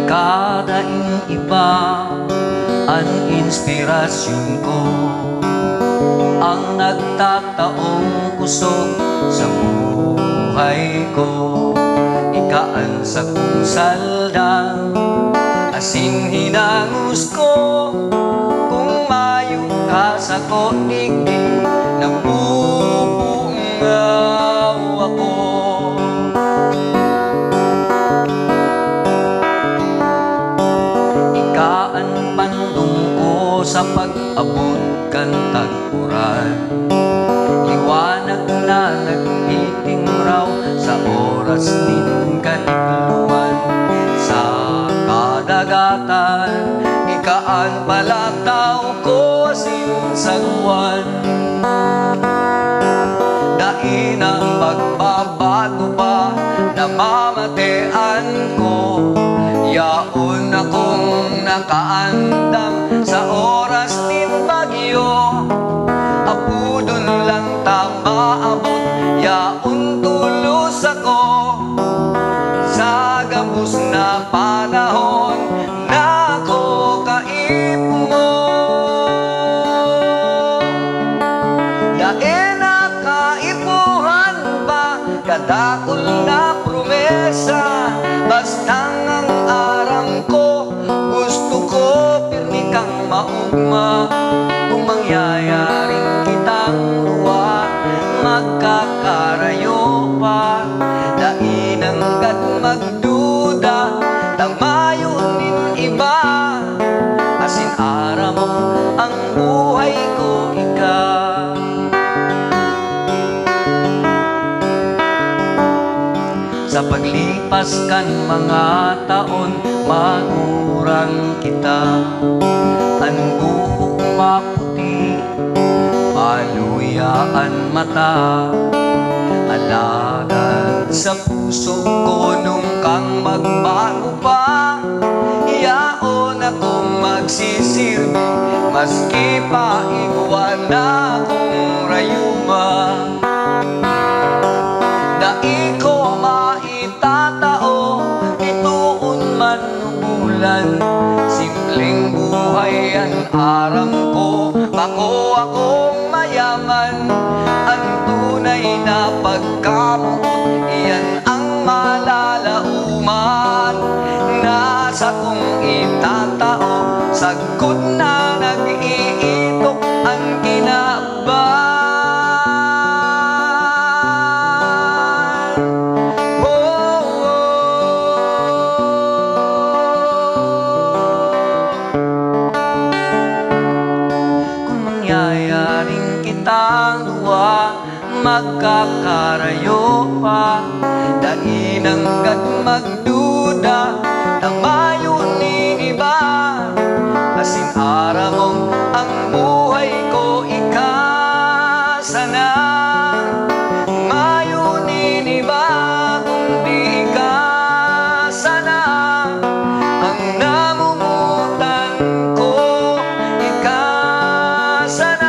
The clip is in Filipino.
Kadaing iba ang inspirasyon ko, ang nagtataong kusog sa buhay ko. Ikaan sa kong saldang asin hinangus ko, kung mayo ka sa kodigdig nabubungaw ako. Ikaan pandong ko sa pag-abot kan tagpuran, liwanag na nag-itim raw sa oras nin kadikluan. Sa kadagatan ikaan palataw ko asin sa buwan, dain ang magbabago pa namamatean ko. Yaon akong nakaandam sa oras nin bagyo, apudon lang ta maabot, yaon tulos ako sa gabos na panahon na ako kaipo. Dae na kaipuhan ba kadakol na promesa, bastang ang arang ko gusto ko pirmi kang maugma. Kung mangyayaring kitang luwa magkakarayo pa, dain hanggat magduda tamayo nin iba, asin ara mo ang buhay ko ika. Sa paglipas kan mga taon magurang kita, ang buhok maputi paluyaan mata, alagad sa puso ko nung kang magbago pa. Yaon akong magsisilbi maski pa iguan na akong rayuma. Dai ko maitatao ituon man bulan, simpleng buhay ang aram ko, bako akong mayaman. Ang tunay na pagkabuot iyan ang malalauman, nasa kong itatao sagkod na nag-iitok ang kinaban. Yayaring kitang luwa magkakarayo pa, dain hanggat magduda tamayo nin iba, asin ara mong ang buhay ko ika. Sana mayo nin iba kundi ika, sana ang namumutan ko ika. Sana